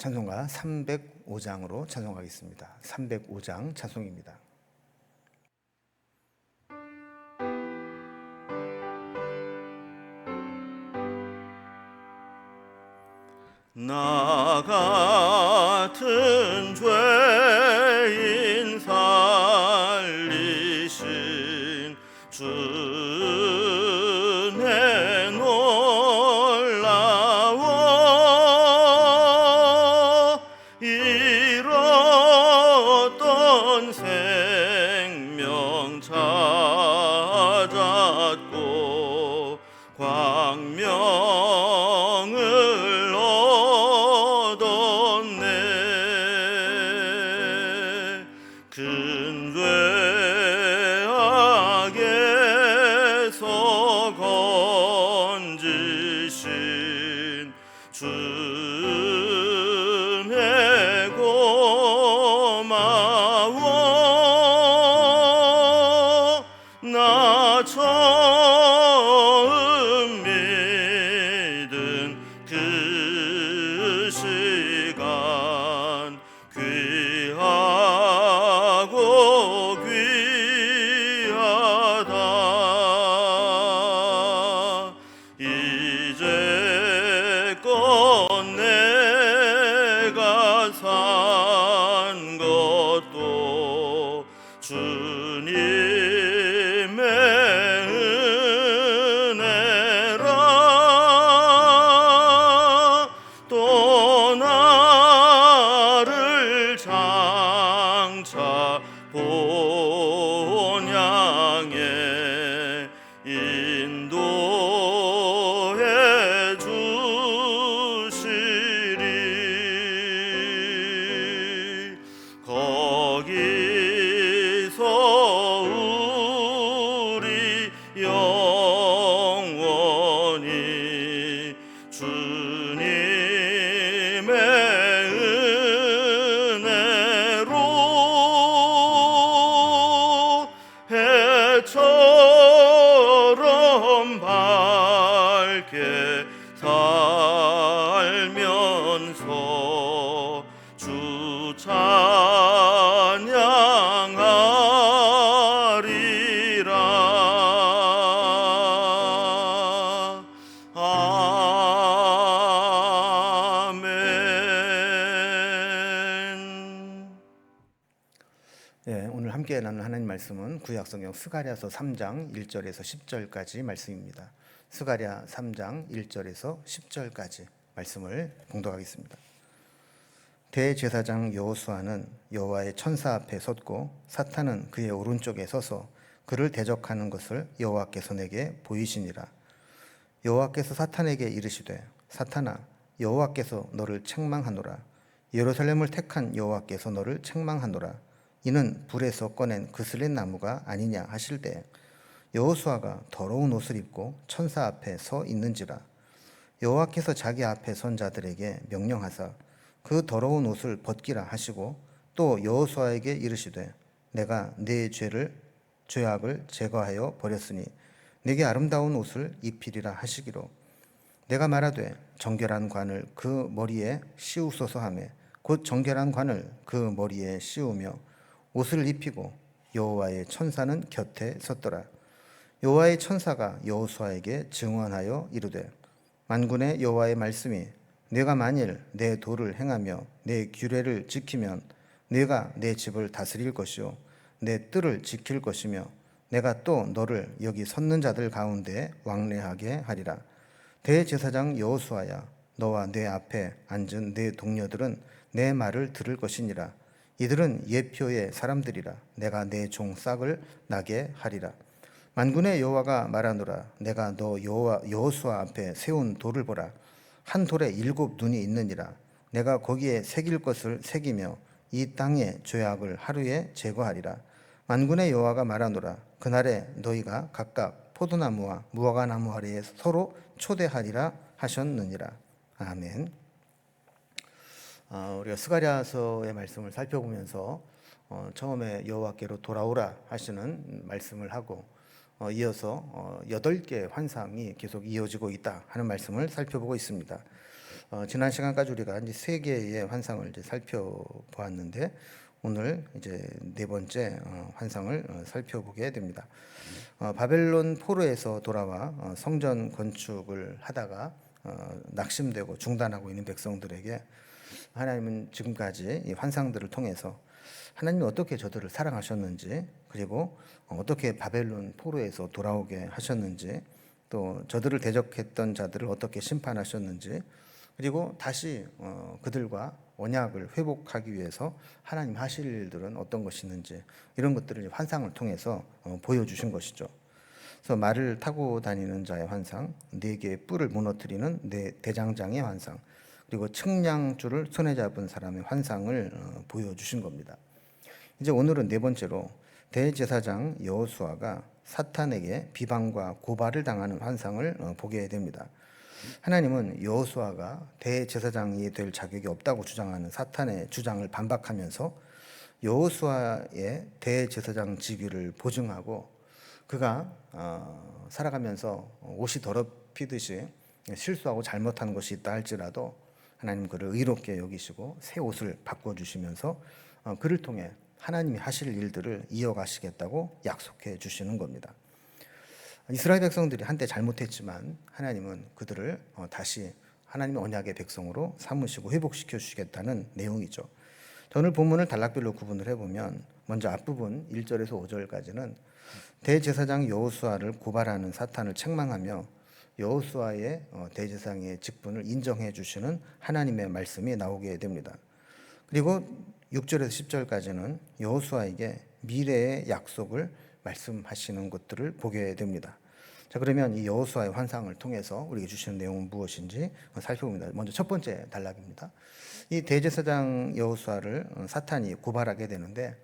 찬송가 305장으로 찬송하겠습니다. 305장 찬송입니다. 나 같은 죄인 살리신 주의 놀라워 잃었던 생명 찾았고 광명을 얻었네. 큰 죄악에서 건지신 주의 고마워. 나 처음 믿은 그 시간 귀하고 귀하다. 이제껏 내가 산 것도 주님의 은혜라. 또 나를 장차 본향에 인도해 주시리. 거기서 우리 영원히 주님의 은혜로 해처럼 밝게 살면서 주 찬양하리라. 아멘. 오늘 함께 나눌 하나님 말씀은 구약성경 스가랴서 3장 1절에서 10절까지 말씀입니다. 스가랴 3장 1절에서 10절까지 말씀을 봉독하겠습니다. 대제사장 여호수아는 여호와의 천사 앞에 섰고 사탄은 그의 오른쪽에 서서 그를 대적하는 것을 여호와께서 내게 보이시니라. 여호와께서 사탄에게 이르시되 사탄아 여호와께서 너를 책망하노라. 예루살렘을 택한 여호와께서 너를 책망하노라. 이는 불에서 꺼낸 그슬린 나무가 아니냐 하실 때 여호수아가 더러운 옷을 입고 천사 앞에 서 있는지라. 여호와께서 자기 앞에 선 자들에게 명령하사 그 더러운 옷을 벗기라 하시고 또 여호수아에게 이르시되 내가 네 죄악을 제거하여 버렸으니 네게 아름다운 옷을 입히리라 하시기로 내가 말하되 정결한 관을 그 머리에 씌우소서 하매 곧 정결한 관을 그 머리에 씌우며 옷을 입히고 여호와의 천사는 곁에 섰더라. 여호와의 천사가 여호수아에게 증언하여 이르되 만군의 여호와의 말씀이 네가 만일 내 도를 행하며 내 규례를 지키면 네가 내 집을 다스릴 것이요 내 뜰을 지킬 것이며 내가 또 너를 여기 섰는 자들 가운데 왕래하게 하리라. 대제사장 여호수아야 너와 내 앞에 앉은 내 동료들은 내 말을 들을 것이니라. 이들은 예표의 사람들이라. 내가 내 종 싹을 나게 하리라. 만군의 여호와가 말하노라. 내가 너 여호수아 앞에 세운 돌을 보라. 한 돌에 7 눈이 있느니라. 내가 거기에 새길 것을 새기며 이 땅의 죄악을 하루에 제거하리라. 만군의 여호와가 말하노라. 그날에 너희가 각각 포도나무와 무화과나무 아래에 서로 초대하리라 하셨느니라. 아멘. 우리가 스가랴서의 말씀을 살펴보면서 처음에 여호와께로 돌아오라 하시는 말씀을 하고 이어서 8개의 환상이 계속 이어지고 있다 하는 말씀을 살펴보고 있습니다. 지난 시간까지 우리가 이제 세 개의 환상을 이제 살펴보았는데 오늘 이제 네 번째 환상을 살펴보게 됩니다. 바벨론 포로에서 돌아와 성전 건축을 하다가 낙심되고 중단하고 있는 백성들에게 하나님은 지금까지 이 환상들을 통해서 하나님이 어떻게 저들을 사랑하셨는지, 그리고 어떻게 바벨론 포로에서 돌아오게 하셨는지, 또 저들을 대적했던 자들을 어떻게 심판하셨는지, 그리고 다시 그들과 언약을 회복하기 위해서 하나님 하실 일들은 어떤 것이 있는지, 이런 것들을 환상을 통해서 보여주신 것이죠. 그래서 말을 타고 다니는 자의 환상, 네 개의 뿔을 무너뜨리는 네 대장장의 환상, 그리고 측량줄을 손에 잡은 사람의 환상을 보여주신 겁니다. 이제 오늘은 네 번째로 대제사장 여호수아가 사탄에게 비방과 고발을 당하는 환상을 보게 됩니다. 하나님은 여호수아가 대제사장이 될 자격이 없다고 주장하는 사탄의 주장을 반박하면서 여호수아의 대제사장 직위를 보증하고 그가 살아가면서 옷이 더럽히듯이 실수하고 잘못한 것이 있다 할지라도 하나님 그를 의롭게 여기시고 새 옷을 바꿔주시면서 그를 통해 하나님이 하실 일들을 이어가시겠다고 약속해 주시는 겁니다. 이스라엘 백성들이 한때 잘못했지만 하나님은 그들을 다시 하나님의 언약의 백성으로 삼으시고 회복시켜 주시겠다는 내용이죠. 오늘 본문을 단락별로 구분을 해보면 먼저 앞부분 1절에서 5절까지는 대제사장 여호수아를 고발하는 사탄을 책망하며 여호수아의 대제사장의 직분을 인정해 주시는 하나님의 말씀이 나오게 됩니다. 그리고 6절에서 10절까지는 여호수아에게 미래의 약속을 말씀하시는 것들을 보게 됩니다. 자, 그러면 이 여호수아의 환상을 통해서 우리에게 주시는 내용은 무엇인지 살펴봅니다. 먼저 첫 번째 단락입니다. 이 대제사장 여호수아를 사탄이 고발하게 되는데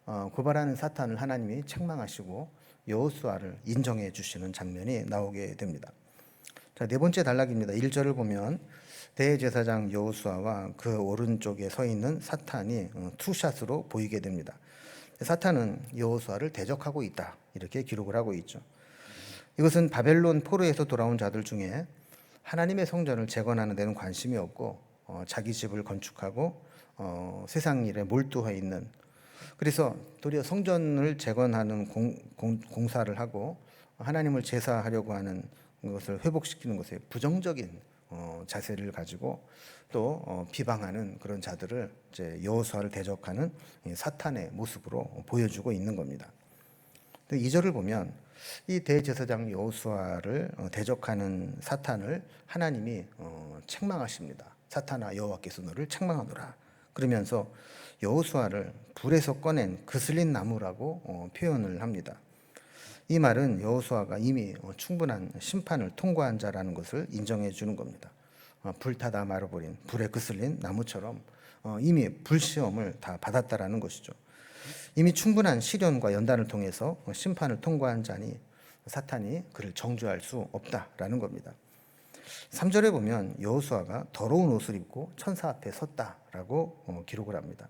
고발하는 사탄을 하나님이 책망하시고 여호수아를 인정해 주시는 장면이 나오게 됩니다. 자, 네 번째 단락입니다. 1절을 보면 대제사장 여호수아와 그 오른쪽에 서 있는 사탄이 투샷으로 보이게 됩니다. 사탄은 여호수아를 대적하고 있다, 이렇게 기록을 하고 있죠. 이것은 바벨론 포로에서 돌아온 자들 중에 하나님의 성전을 재건하는 데는 관심이 없고 자기 집을 건축하고 세상 일에 몰두해 있는, 그래서 도리어 성전을 재건하는 공사를 하고 하나님을 제사하려고 하는 것을 회복시키는 것에 부정적인 자세를 가지고 또 비방하는 그런 자들을 이제 여호수아를 대적하는 사탄의 모습으로 보여주고 있는 겁니다. 2절을 보면 이 대제사장 여호수아를 대적하는 사탄을 하나님이 책망하십니다. 사탄아, 여호와께서 너를 책망하노라. 그러면서 여호수아를 불에서 꺼낸 그슬린 나무라고 표현을 합니다. 이 말은 여호수아가 이미 충분한 심판을 통과한 자라는 것을 인정해 주는 겁니다. 불타다 말아버린 불에 그슬린 나무처럼 이미 불시험을 다 받았다라는 것이죠. 이미 충분한 시련과 연단을 통해서 심판을 통과한 자니 사탄이 그를 정죄할 수 없다라는 겁니다. 3절에 보면 여호수아가 더러운 옷을 입고 천사 앞에 섰다라고 기록을 합니다.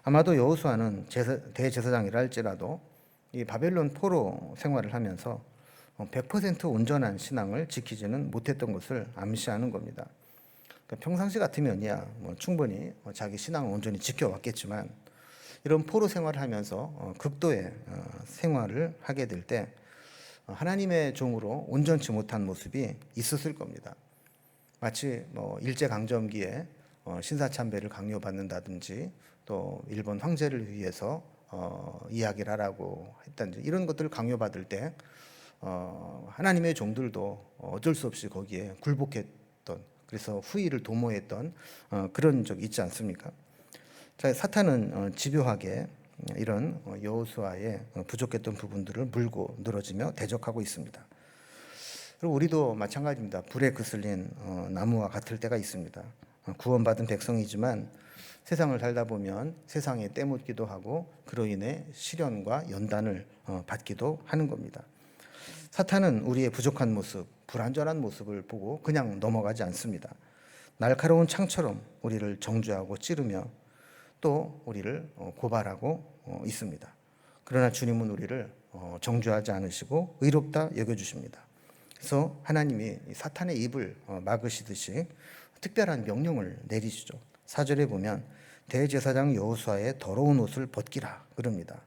아마도 여호수아는 대제사장이라 할지라도 이 바벨론 포로 생활을 하면서 100% 온전한 신앙을 지키지는 못했던 것을 암시하는 겁니다. 그러니까 평상시 같으면야 충분히 자기 신앙을 온전히 지켜왔겠지만 이런 포로 생활을 하면서 극도의 생활을 하게 될 때 하나님의 종으로 온전치 못한 모습이 있었을 겁니다. 마치 일제강점기에 신사참배를 강요받는다든지 또 일본 황제를 위해서 이야기를 하라고 했다든지 이런 것들을 강요받을 때 하나님의 종들도 어쩔 수 없이 거기에 굴복했던, 그래서 후일을 도모했던 그런 적이 있지 않습니까? 자, 사탄은 집요하게 이런 여호수아의 부족했던 부분들을 물고 늘어지며 대적하고 있습니다. 그리고 우리도 마찬가지입니다. 불에 그슬린 나무와 같을 때가 있습니다. 구원받은 백성이지만 세상을 살다 보면 세상에 때묻기도 하고 그로 인해 시련과 연단을 받기도 하는 겁니다. 사탄은 우리의 부족한 모습, 불완전한 모습을 보고 그냥 넘어가지 않습니다. 날카로운 창처럼 우리를 정죄하고 찌르며 또 우리를 고발하고 있습니다. 그러나 주님은 우리를 정죄하지 않으시고 의롭다 여겨주십니다. 그래서 하나님이 사탄의 입을 막으시듯이 특별한 명령을 내리시죠. 4절에 보면 대제사장 여호수아의 더러운 옷을 벗기라 그럽니다.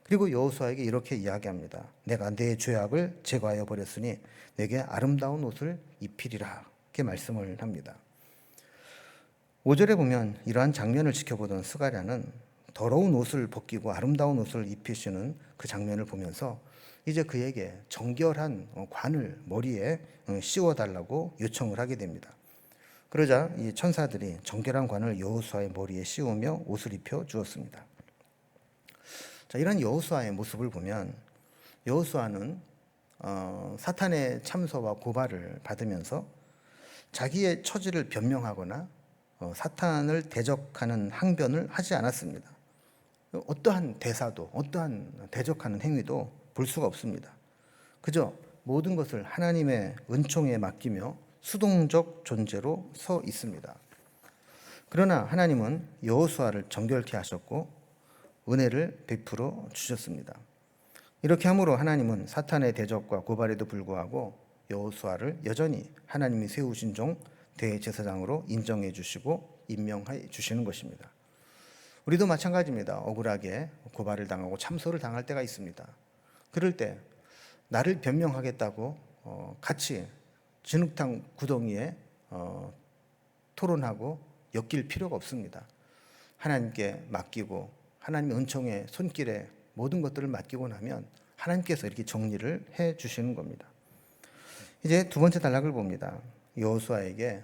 그리고 여호수아에게 이렇게 이야기합니다. 내가 내 죄악을 제거하여 버렸으니 내게 아름다운 옷을 입히리라. 이렇게 말씀을 합니다. 5절에 보면 이러한 장면을 지켜보던 스가랴는 더러운 옷을 벗기고 아름다운 옷을 입히시는 그 장면을 보면서 이제 그에게 정결한 관을 머리에 씌워달라고 요청을 하게 됩니다. 그러자 이 천사들이 정결한 관을 여호수아의 머리에 씌우며 옷을 입혀 주었습니다. 자, 이런 여호수아의 모습을 보면 여호수아는 사탄의 참소와 고발을 받으면서 자기의 처지를 변명하거나 사탄을 대적하는 항변을 하지 않았습니다. 어떠한 대사도 어떠한 대적하는 행위도 볼 수가 없습니다. 그저 모든 것을 하나님의 은총에 맡기며 수동적 존재로 서 있습니다. 그러나 하나님은 여호수아를 정결케 하셨고 은혜를 베풀어 주셨습니다. 이렇게 함으로 하나님은 사탄의 대적과 고발에도 불구하고 여호수아를 여전히 하나님이 세우신 종 대제사장으로 인정해 주시고 임명해 주시는 것입니다. 우리도 마찬가지입니다. 억울하게 고발을 당하고 참소를 당할 때가 있습니다. 그럴 때 나를 변명하겠다고 같이 진흙탕 구덩이에 토론하고 엮일 필요가 없습니다. 하나님께 맡기고 하나님의 은총의 손길에 모든 것들을 맡기고 나면 하나님께서 이렇게 정리를 해 주시는 겁니다. 이제 두 번째 단락을 봅니다. 여호수아에게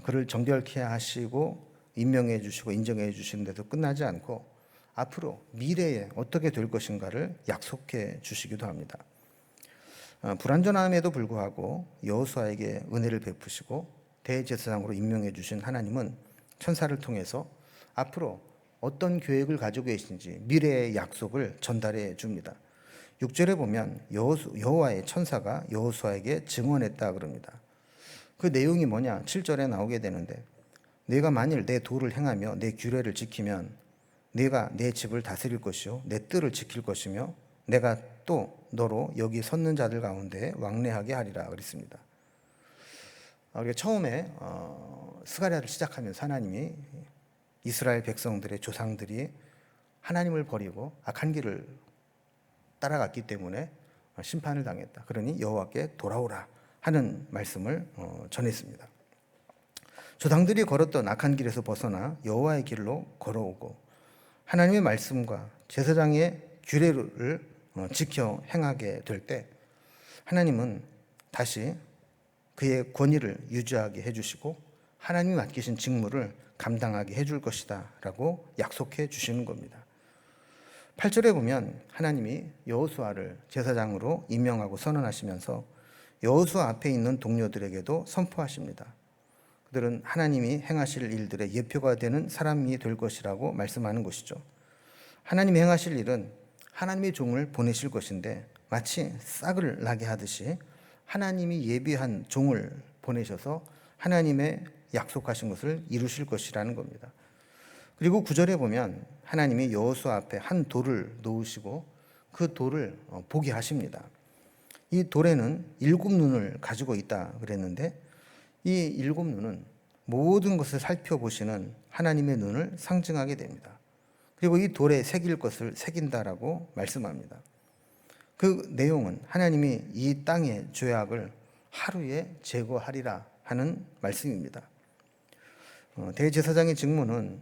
그를 정결케 하시고 임명해 주시고 인정해 주시는 데도 끝나지 않고 앞으로 미래에 어떻게 될 것인가를 약속해 주시기도 합니다. 불완전함에도 불구하고 여호수아에게 은혜를 베푸시고 대제사장으로 임명해 주신 하나님은 천사를 통해서 앞으로 어떤 계획을 가지고 계신지 미래의 약속을 전달해 줍니다. 6절에 보면 여호와의 천사가 여호수아에게 증언했다 그럽니다. 그 내용이 뭐냐? 7절에 나오게 되는데 내가 만일 내 도를 행하며 내 규례를 지키면 내가 내 집을 다스릴 것이요 내 뜰을 지킬 것이며 내가 또 너로 여기 섰는 자들 가운데 왕래하게 하리라 그랬습니다. 우리가 처음에 스가랴를 시작하면서 하나님이 이스라엘 백성들의 조상들이 하나님을 버리고 악한 길을 따라갔기 때문에 심판을 당했다. 그러니 여호와께 돌아오라 하는 말씀을 전했습니다. 조상들이 걸었던 악한 길에서 벗어나 여호와의 길로 걸어오고 하나님의 말씀과 제사장의 규례를 지켜 행하게 될 때 하나님은 다시 그의 권위를 유지하게 해주시고 하나님이 맡기신 직무를 감당하게 해줄 것이다 라고 약속해 주시는 겁니다. 8절에 보면 하나님이 여호수아를 제사장으로 임명하고 선언하시면서 여호수아 앞에 있는 동료들에게도 선포하십니다. 그들은 하나님이 행하실 일들의 예표가 되는 사람이 될 것이라고 말씀하는 것이죠. 하나님이 행하실 일은 하나님의 종을 보내실 것인데 마치 싹을 나게 하듯이 하나님이 예비한 종을 보내셔서 하나님의 약속하신 것을 이루실 것이라는 겁니다. 그리고 9절에 보면 하나님이 여호수아 앞에 한 돌을 놓으시고 그 돌을 보게 하십니다. 이 돌에는 7눈을 가지고 있다 그랬는데 이 7눈은 모든 것을 살펴보시는 하나님의 눈을 상징하게 됩니다. 그리고 이 돌에 새길 것을 새긴다라고 말씀합니다. 그 내용은 하나님이 이 땅의 죄악을 하루에 제거하리라 하는 말씀입니다. 대제사장의 직무는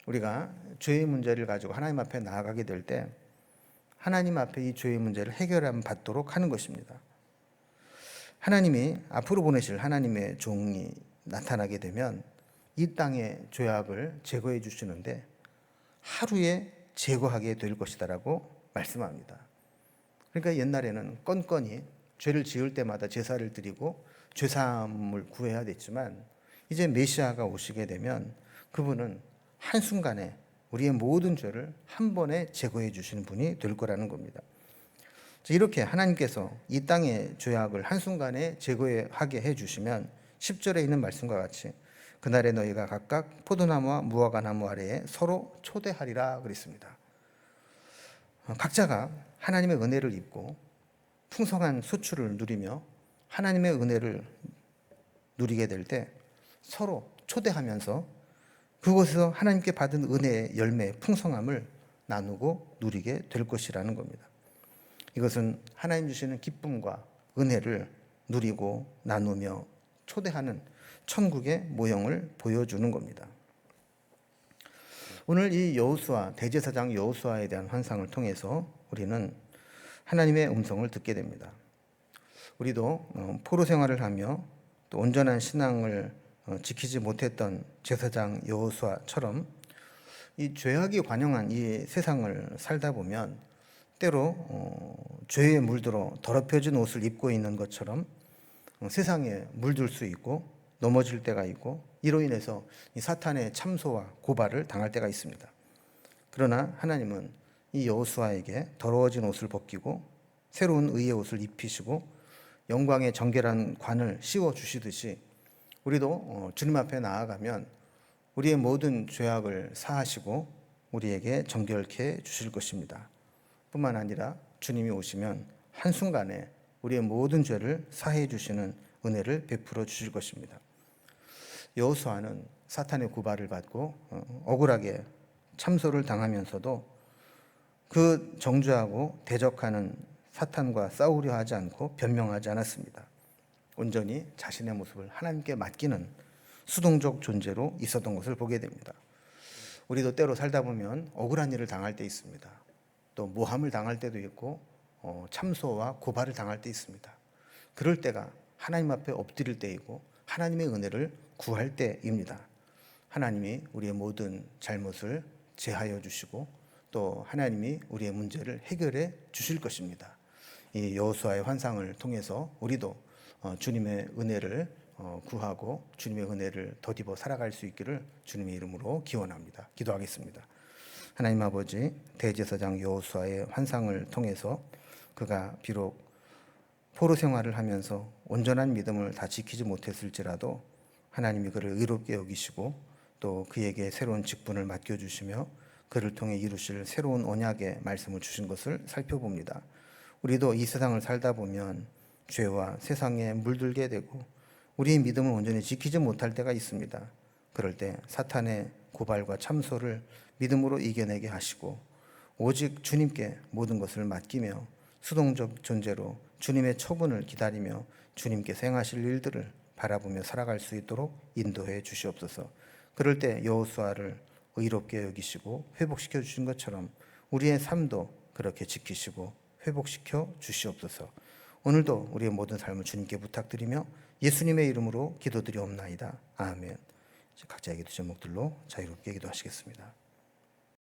우리가 죄의 문제를 가지고 하나님 앞에 나아가게 될 때 하나님 앞에 이 죄의 문제를 해결함 받도록 하는 것입니다. 하나님이 앞으로 보내실 하나님의 종이 나타나게 되면 이 땅의 죄악을 제거해 주시는데 하루에 제거하게 될 것이다라고 말씀합니다. 그러니까 옛날에는 건건이 죄를 지을 때마다 제사를 드리고 죄사함을 구해야 됐지만 이제 메시아가 오시게 되면 그분은 한순간에 우리의 모든 죄를 한 번에 제거해 주시는 분이 될 거라는 겁니다. 이렇게 하나님께서 이 땅의 죄악을 한순간에 제거하게 해주시면 10절에 있는 말씀과 같이 그날에 너희가 각각 포도나무와 무화과나무 아래에 서로 초대하리라 그랬습니다. 각자가 하나님의 은혜를 입고 풍성한 수출을 누리며 하나님의 은혜를 누리게 될 때 서로 초대하면서 그곳에서 하나님께 받은 은혜의 열매의 풍성함을 나누고 누리게 될 것이라는 겁니다. 이것은 하나님 주시는 기쁨과 은혜를 누리고 나누며 초대하는 천국의 모형을 보여주는 겁니다. 오늘 이 여호수아, 대제사장 여호수아에 대한 환상을 통해서 우리는 하나님의 음성을 듣게 됩니다. 우리도 포로 생활을 하며 또 온전한 신앙을 지키지 못했던 제사장 여호수아처럼 이 죄악이 관영한 이 세상을 살다 보면 때로 죄에 물들어 더럽혀진 옷을 입고 있는 것처럼 세상에 물들 수 있고 넘어질 때가 있고 이로 인해서 이 사탄의 참소와 고발을 당할 때가 있습니다. 그러나 하나님은 이 여호수아에게 더러워진 옷을 벗기고 새로운 의의 옷을 입히시고 영광의 정결한 관을 씌워 주시듯이 우리도 주님 앞에 나아가면 우리의 모든 죄악을 사하시고 우리에게 정결케 해 주실 것입니다. 뿐만 아니라 주님이 오시면 한순간에 우리의 모든 죄를 사해 주시는 은혜를 베풀어 주실 것입니다. 여호수아는 사탄의 고발을 받고 억울하게 참소를 당하면서도 그 정죄하고 대적하는 사탄과 싸우려 하지 않고 변명하지 않았습니다. 온전히 자신의 모습을 하나님께 맡기는 수동적 존재로 있었던 것을 보게 됩니다. 우리도 때로 살다 보면 억울한 일을 당할 때 있습니다. 또 모함을 당할 때도 있고 참소와 고발을 당할 때 있습니다. 그럴 때가 하나님 앞에 엎드릴 때이고 하나님의 은혜를 구할 때입니다. 하나님이 우리의 모든 잘못을 제하여 주시고 또 하나님이 우리의 문제를 해결해 주실 것입니다. 이 여호수아의 환상을 통해서 우리도 주님의 은혜를 구하고 주님의 은혜를 덧입어 살아갈 수 있기를 주님의 이름으로 기원합니다. 기도하겠습니다. 하나님 아버지, 대제사장 여호수아의 환상을 통해서 그가 비록 포로 생활을 하면서 온전한 믿음을 다 지키지 못했을지라도 하나님이 그를 의롭게 여기시고 또 그에게 새로운 직분을 맡겨주시며 그를 통해 이루실 새로운 언약의 말씀을 주신 것을 살펴봅니다. 우리도 이 세상을 살다 보면 죄와 세상에 물들게 되고 우리의 믿음을 온전히 지키지 못할 때가 있습니다. 그럴 때 사탄의 고발과 참소를 믿음으로 이겨내게 하시고 오직 주님께 모든 것을 맡기며 수동적 존재로 주님의 처분을 기다리며 주님께서 행하실 일들을 바라보며 살아갈 수 있도록 인도해 주시옵소서. 그럴 때 여호수아를 의롭게 여기시고 회복시켜 주신 것처럼 우리의 삶도 그렇게 지키시고 회복시켜 주시옵소서. 오늘도 우리의 모든 삶을 주님께 부탁드리며 예수님의 이름으로 기도드리옵나이다. 아멘. 각자의 기도 제목들로 자유롭게 기도하시겠습니다.